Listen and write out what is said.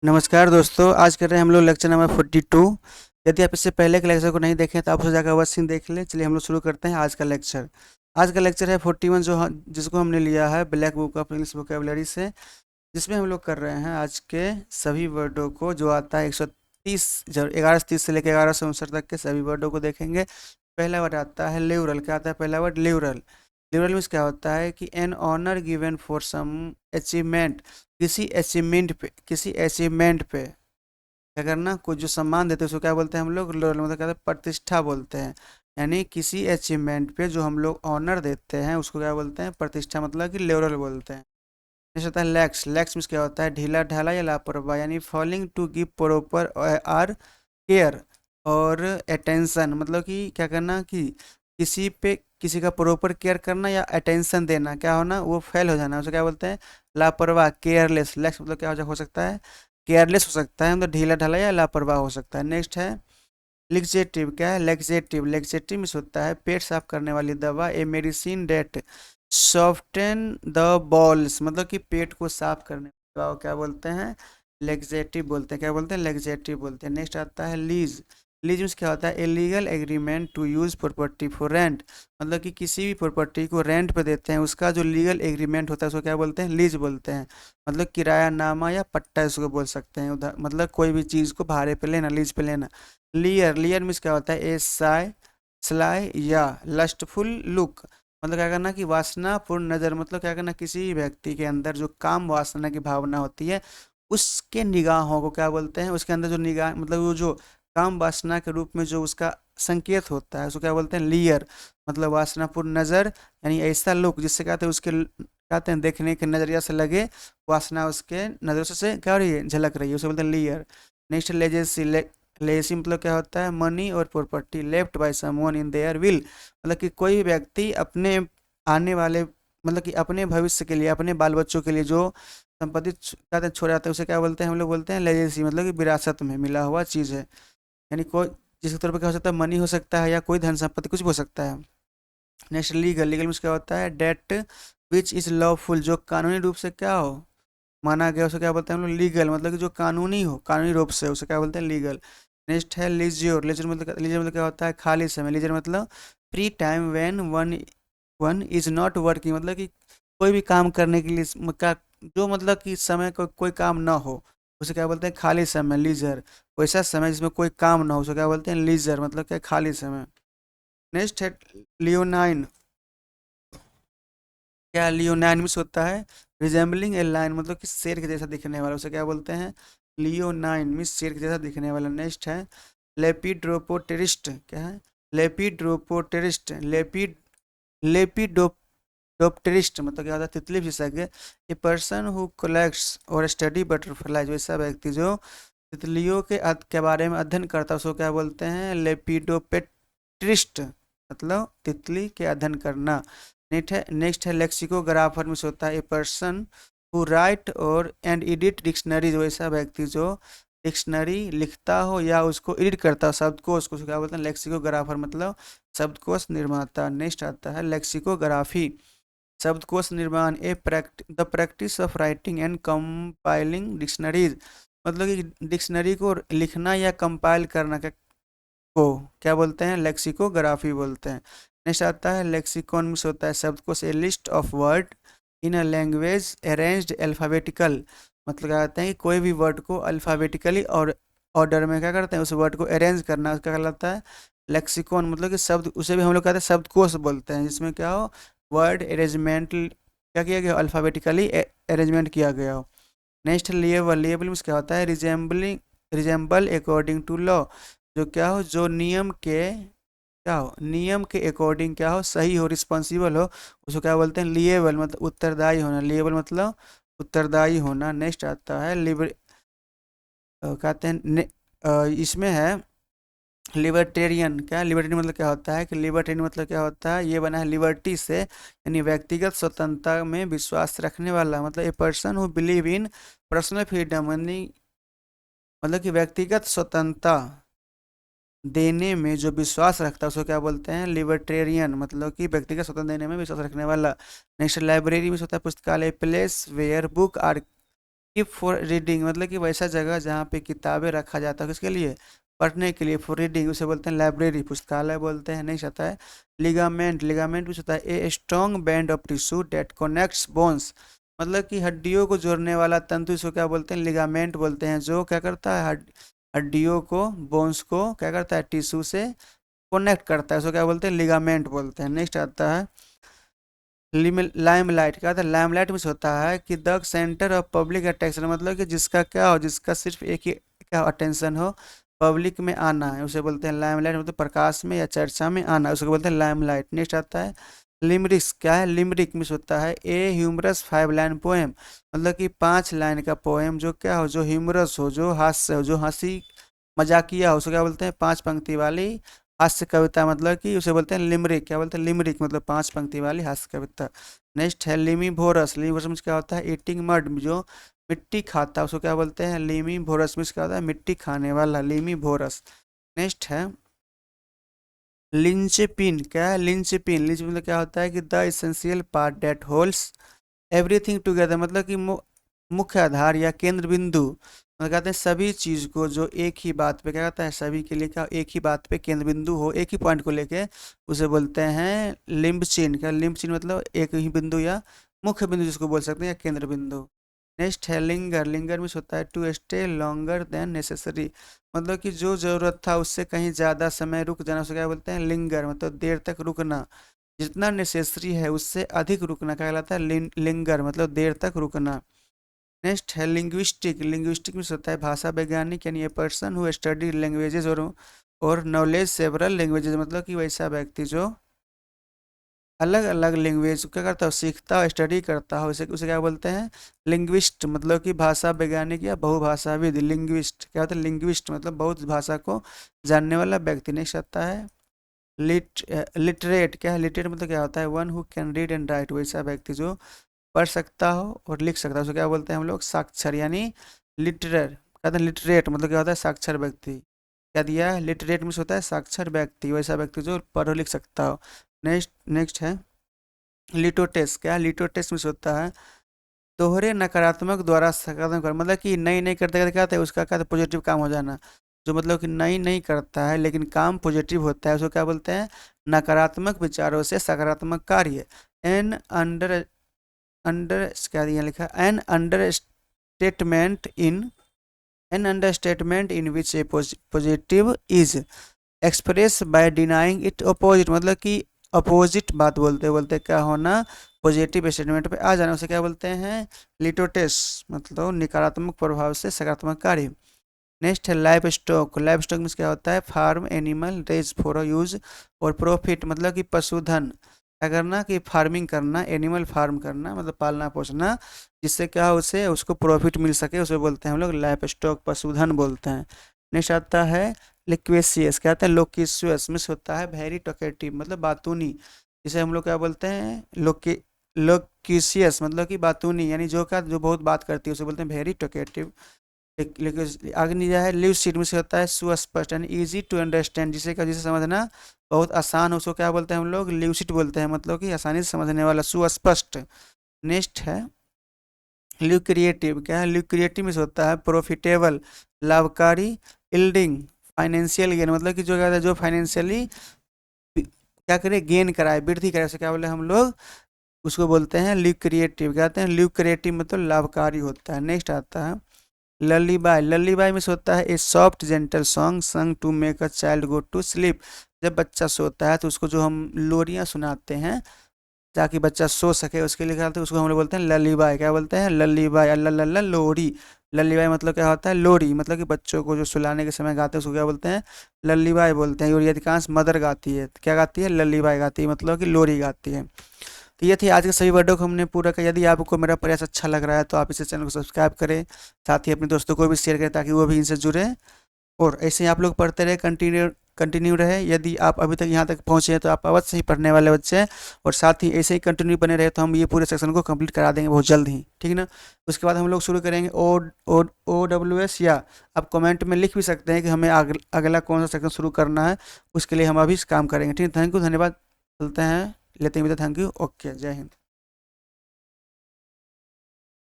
नमस्कार दोस्तों, आज कर रहे हैं हम लोग लेक्चर नंबर 42। यदि आप इससे पहले के लेक्चर को नहीं देखें तो आप उसे जाकर अवश्य देख लें। चलिए हम लोग शुरू करते हैं आज का लेक्चर। आज का लेक्चर है 41 जिसको हमने लिया है black book of English vocabulary से, जिसमें हम लोग कर रहे हैं आज के सभी वर्डों को जो आता है 130 1130 से लेकर 1159 तक के सभी वर्डों को देखेंगे। पहला वर्ड आता है लिबरल। क्या आता है पहला वर्ड? लिबरल। लिबरल मीन्स क्या होता है कि an honour given for some achievement. किसी अचीवमेंट पे क्या करना, कुछ जो सम्मान देते हैं उसको क्या बोलते हैं हम लोग? लिबरल। मतलब क्या होता है? प्रतिष्ठा बोलते हैं। यानी किसी अचीवमेंट पे जो हम लोग ऑनर देते हैं उसको क्या बोलते हैं? प्रतिष्ठा। मतलब कि लिबरल बोलते हैं। नेक्स्ट होता है लैक्स। लैक्स मीन्स क्या होता है? ढीला ढाला या लापरवाह, यानी falling to give proper or care और अटेंशन। मतलब कि क्या करना कि किसी पे किसी का प्रॉपर केयर करना या अटेंशन देना, क्या होना? वो फेल हो जाना, उसे क्या बोलते हैं? लापरवाह, केयरलेस। लैक्स मतलब क्या हो सकता है? केयरलेस हो सकता है, मतलब ढीला ढाला या लापरवाह हो सकता है। नेक्स्ट है लिक्जेटिव। क्या है? लेक्जेटिव। लेक्जेटिव मीन्स होता है पेट साफ करने वाली दवा। A medicine that soften the bowels. मतलब कि पेट को साफ करने वाली दवा को क्या बोलते हैं? लेक्जेटिव बोलते हैं। क्या बोलते हैं? लेक्जेटिव बोलते हैं। नेक्स्ट आता है लीज। लीज मीन्स क्या होता है? A legal agreement to use property for rent. मतलब कि किसी भी प्रॉपर्टी को रेंट पे देते हैं, उसका जो लीगल एग्रीमेंट होता है उसको क्या बोलते हैं? लीज बोलते हैं। मतलब किराया नामा या पट्टा इसको बोल सकते हैं। उधर मतलब कोई भी चीज़ को भाड़े पे लेना, लीज पे लेना। लियर। लियर मीन्स क्या होता है? ए साय स्लाई या लस्टफुल लुक। मतलब क्या करना कि वासनापूर्ण नज़र। मतलब क्या करना, किसी भी व्यक्ति के अंदर जो काम वासना की भावना होती है उसके निगाहों को क्या बोलते हैं? उसके अंदर जो निगाह मतलब वो जो काम वासना के रूप में जो उसका संकेत होता है उसको क्या बोलते हैं? लियर। मतलब वासनापूर्ण नज़र, यानी ऐसा लुक जिससे कहते हैं उसके कहते हैं देखने के नज़रिया से लगे वासना उसके नज़रों से क्या हो रही है? झलक रही है, उसे बोलते हैं लियर। Next legacy. लेसी मतलब क्या होता है? मनी और property left by someone in their will. मतलब कि कोई भी व्यक्ति अपने आने वाले मतलब कि अपने भविष्य के लिए, अपने बाल बच्चों के लिए जो संपत्ति कहते हैं छोड़ जाता है उसे क्या बोलते हैं? हम लोग बोलते हैं लेजेसी। मतलब कि विरासत में मिला हुआ चीज़ है। यानी कोई जिसके तौर पर क्या हो सकता है? मनी हो सकता है या कोई धन संपत्ति, कुछ भी हो सकता है। Next legal. लीगल मीन्स क्या होता है? That which is lawful. जो कानूनी रूप से क्या हो, माना गया, उसे क्या बोलते हैं हम लोग? लीगल। मतलब कि जो कानूनी हो, कानूनी रूप से, उसे क्या बोलते हैं? लीगल। नेक्स्ट है लीज्योर। लीजर मतलब क्या होता है? खाली समय। लीजर मतलब free time when one one is not working. मतलब कि कोई भी काम करने के लिए का जो मतलब कि समय को कोई काम ना हो उसे क्या बोलते हैं? खाली समय, लीजर। वैसा समय जिसमें कोई काम ना हो उसे क्या बोलते हैं? लीजर। मतलब क्या? खाली समय। नेक्स्ट है लियोनाइन। क्या लियोनाइन मीन्स होता है? रिजेंबलिंग ए लाइन। मतलब कि शेर के जैसा दिखने वाला, उसे क्या बोलते हैं? लियोनाइन मीन्स शेर के जैसा दिखने वाला। नेक्स्ट है लेपिड्रोपोटेरिस्ट। क्या है? लेपिड्रोपोटेरिस्ट। लेपिडोप्टेरिस्ट मतलब क्या होता है? तितली विशेषज्ञ। ए पर्सन हु कलेक्ट्स और स्टडी बटरफ्लाइज। वैसा व्यक्ति जो तितलियों के बारे में अध्ययन करता है उसको क्या बोलते हैं? लेपिडोपेट्रिस्ट। मतलब तितली के अध्ययन करना। नेक्स्ट है लेक्सिकोग्राफर में से होता है ए पर्सन हु राइट और एंड एडिट डिक्शनरीज। वैसा व्यक्ति जो डिक्शनरी लिखता हो या उसको एडिट करता हो, शब्दकोश को, उसको क्या बोलते हैं? लेक्सिकोग्राफर। मतलब शब्दकोश निर्माता। नेक्स्ट आता है लेक्सिकोग्राफी। शब्दकोश निर्माण। The practice of writing and compiling dictionaries. मतलब कि डिक्शनरी को लिखना या कंपाइल करना को क्या बोलते हैं? लेक्सिकोग्राफी बोलते हैं। नेक्स्ट आता है लेक्सिकॉन में से होता है शब्दकोश a list of word in a language arranged alphabetical. मतलब क्या कहते हैं कि कोई भी वर्ड को अल्फ़ाबेटिकली और ऑर्डर में क्या करते हैं? उस वर्ड को अरेंज करना, उसका कहलाता है लेक्सिकॉन। मतलब कि शब्द, उसे भी हम लोग कहते हैं शब्दकोश बोलते हैं, जिसमें क्या हो? वर्ड अरेंजमेंट क्या किया गया? अल्फ़ाबेटिकली अरेंजमेंट किया गया हो। Next label. लेबल मीन्स क्या होता है? Resemble according to law. जो क्या हो? जो नियम के क्या हो? नियम के अकॉर्डिंग क्या हो? सही हो, रिस्पॉन्सिबल हो, उसको क्या बोलते हैं? लिएबल। मतलब उत्तरदायी होना। लिएबल मतलब उत्तरदायी होना। नेक्स्ट आता है कहते हैं इसमें है लिबर्टेरियन। क्या लिबर्टेरियन मतलब क्या होता है? कि लिबर्टेरियन मतलब क्या होता है? ये बना है लिबर्टी से, यानी व्यक्तिगत स्वतंत्रता में विश्वास रखने वाला। मतलब a person who believe in personal freedom, यानी मतलब कि व्यक्तिगत स्वतंत्रता देने में जो विश्वास रखता है उसको क्या बोलते हैं? लिबर्टेरियन। मतलब कि व्यक्तिगत स्वतंत्रता देने में विश्वास रखने वाला। नेक्स्ट लाइब्रेरी में होता है पुस्तकालय, place where book are keep for reading मतलब कि वैसा जगह जहाँ पे किताबें रखा जाता है किसके लिए, पढ़ने के लिए, फॉर रीडिंग उसे बोलते हैं लाइब्रेरी, पुस्तकालय बोलते हैं। नहीं आता है लिगामेंट, लिगामेंट भी होता है a strong band of tissue that connects bones, मतलब कि हड्डियों को जोड़ने वाला तंतु, इसको क्या बोलते हैं, लिगामेंट बोलते हैं, जो क्या करता है हड्डियों को, बोन्स को क्या करता है, टिश्यू से कनेक्ट करता है, उसको क्या बोलते हैं, लिगामेंट बोलते हैं। नेक्स्ट आता है लाइमलाइट, क्या होता है, लाइमलाइट में होता है कि the centre of public attention, मतलब कि जिसका क्या हो, जिसका सिर्फ एक ही क्या अटेंशन हो, पब्लिक में आना है, उसे बोलते हैं लाइमलाइट, मतलब प्रकाश में या चर्चा में आना, उसको बोलते हैं लाइमलाइट। नेक्स्ट आता है लिमरिक्स, क्या है, लिमरिक में होता है ए ह्यूमरस 5 लाइन पोएम, मतलब कि 5 लाइन का पोएम जो क्या हो, जो ह्यूमरस हो, जो हास्य हो, जो हंसी मजाकिया हो, उसको क्या बोलते हैं, 5 पंक्ति वाली हास्य कविता, मतलब कि उसे बोलते हैं लिमरिक, क्या बोलते हैं, लिमरिक मतलब 5 पंक्ति वाली हास्य कविता। नेक्स्ट है लिमी भोरस, लिमी भोरस में क्या होता है, ईटिंग मड, जो मिट्टी खाता है उसको क्या बोलते हैं, लिमी भोरस में क्या होता है, मिट्टी खाने वाला, लिमी भोरस। नेक्स्ट है लिंचपिन, क्या है, लिंचपिन, लिंच मतलब क्या होता है कि the essential part that holds everything together, मतलब कि मुख्य आधार या केंद्र बिंदु, मतलब कहते हैं सभी चीज को जो एक ही बात पे क्या कहता है, सभी के लिए क्या एक ही बात पे केंद्र बिंदु हो, एक ही पॉइंट को लेके, उसे बोलते हैं लिम्ब चिन्ह, क्या लिम्ब चिन्ह मतलब एक ही बिंदु या मुख्य बिंदु जिसको बोल सकते हैं, या केंद्र बिंदु। नेक्स्ट है लिंगर, लिंगर में होता है to stay longer than necessary, मतलब कि जो जरूरत था उससे कहीं ज़्यादा समय रुक जाना, उसे क्या बोलते हैं, लिंगर, मतलब देर तक रुकना, जितना नेसेसरी है उससे अधिक रुकना क्या कहलाता है, लिंगर, मतलब देर तक रुकना। नेक्स्ट है लिंग्विस्टिक, लिंग्विस्टिक में होता है भाषा वैज्ञानिक, यानी a person who study languages और नॉलेज सेवरल लैंग्वेजेस, मतलब कि वैसा व्यक्ति जो अलग अलग लैंग्वेज क्या करता हो, सीखता हो, स्टडी करता हो, उसे उसे क्या बोलते हैं, लिंग्विस्ट, मतलब कि भाषा वैज्ञानिक या बहुभाषाविद, लिंग्विस्ट क्या होता है, लिंग्विस्ट मतलब बहुत भाषा को जानने वाला व्यक्ति। नेक्स्ट आता है लिटरेट, क्या है, लिटरेट मतलब क्या होता है, one who can read and right, वैसा व्यक्ति जो पढ़ सकता हो और लिख सकता है, उसको क्या बोलते हैं हम लोग, साक्षर, यानी लिटरेट, कहते हैं लिटरेट मतलब क्या होता है, साक्षर व्यक्ति। क्या दिया है, लिटरेट में होता है साक्षर व्यक्ति, वैसा व्यक्ति जो पढ़ लिख सकता हो। नेक्स्ट नेक्स्ट है लिटोटेस, क्या है, लिटोटेस में होता है दोहरे नकारात्मक द्वारा सकारात्मक कर, मतलब कि नहीं नहीं करते करते क्या होता है, उसका क्या पॉजिटिव काम हो जाना, जो मतलब कि नहीं नहीं करता है लेकिन काम पॉजिटिव होता है, उसको क्या बोलते हैं, नकारात्मक विचारों से सकारात्मक कार्य। एन अंडर अंडर क्या दिया लिखा, an understatement in, an understatement in which a positive is express by denying it opposite, मतलब कि अपोजिट बात बोलते बोलते क्या होना, पॉजिटिव स्टेटमेंट पे आ जाना, उसे क्या बोलते हैं, लिटोटेस, मतलब नकारात्मक प्रभाव से सकारात्मक कार्य। नेक्स्ट है लाइफ स्टॉक, लाइफ स्टॉक में क्या होता है, farm animal raise for use और प्रॉफिट, मतलब कि पशुधन, क्या करना कि फार्मिंग करना, एनिमल फार्म करना मतलब पालना पोसना, जिससे क्या हो, उसे उसको प्रॉफिट मिल सके, उसे बोलते हैं हम लोग लाइफ स्टॉक, पशुधन बोलते हैं। नेक्स्ट आता है लिक्वेशियस, क्या होता है, लोकेशियस में होता है वेरी टॉकेटिव, मतलब बातूनी, जिसे हम लोग क्या बोलते हैं, लोकेशियस मतलब कि बातूनी, यानी जो क्या जो बहुत बात करती है उसे बोलते हैं वेरी टॉकेटिव। लेकिन आगे नहीं है ल्यूसिड में से होता है सुस्पष्ट, यानी इजी टू अंडरस्टैंड, जिसे समझना बहुत आसान हो, उसको क्या बोलते हैं हम लोग, ल्यूसिड बोलते हैं, मतलब कि आसानी से समझने वाला, सुस्पष्ट। नेक्स्ट है ल्यूक्रिएटिव, क्या है, ल्यूक्रिएटिव में से होता है प्रॉफिटेबल, लाभकारी, इल्डिंग, फाइनेंशियल गेन, मतलब कि जो क्या है, जो फाइनेंशियली क्या करे, गेन कराए, वृद्धि कराए, उसे क्या बोले हम लोग, उसको बोलते हैं ल्यूक्रिएटिव, कहते हैं ल्यूक्रिएटिव मतलब लाभकारी होता है। नेक्स्ट आता है लल्लीबाई, लल्लीबाई में होता है a soft gentle song sung to make a child go to sleep, जब बच्चा सोता है तो उसको जो हम लोरियाँ सुनाते हैं ताकि बच्चा सो सके, उसके लिए क्या होता है, उसको हम लोग बोलते हैं लल्लीबाई, क्या बोलते हैं, लल्लीबाई, अल्ला लोरी, लल्लीबाई मतलब क्या होता है, लोरी, मतलब कि बच्चों को जो सुलाने के समय गाते हैं उसको क्या बोलते हैं, लल्लीबाई बोलते हैं, और ये अधिकांश मदर गाती है, क्या गाती है, लल्लीबाई गाती है, मतलब कि लोरी गाती है। तो ये थी आज के सभी वर्डों को हमने पूरा किया। यदि आपको मेरा प्रयास अच्छा लग रहा है तो आप इसे चैनल को सब्सक्राइब करें, साथ ही अपने दोस्तों को भी शेयर करें ताकि वो भी इनसे जुड़ें, और ऐसे ही आप लोग पढ़ते रहे, कंटिन्यू रहे। यदि आप अभी तक यहाँ तक पहुँचे हैं तो आप अवश्य ही पढ़ने वाले बच्चे हैं, और साथ ही ऐसे ही कंटिन्यू बने रहे तो हम ये पूरे सेक्शन को कंप्लीट करा देंगे बहुत जल्द ही, ठीक है ना। उसके बाद हम लोग शुरू करेंगे OWS, या आप कमेंट में लिख भी सकते हैं कि हमें अगला कौन सा सेक्शन शुरू करना है, उसके लिए हम अभी काम करेंगे, ठीक है। थैंक यू, धन्यवाद, चलते हैं, लेते हैं, थैंक यू, ओके, जय हिंद।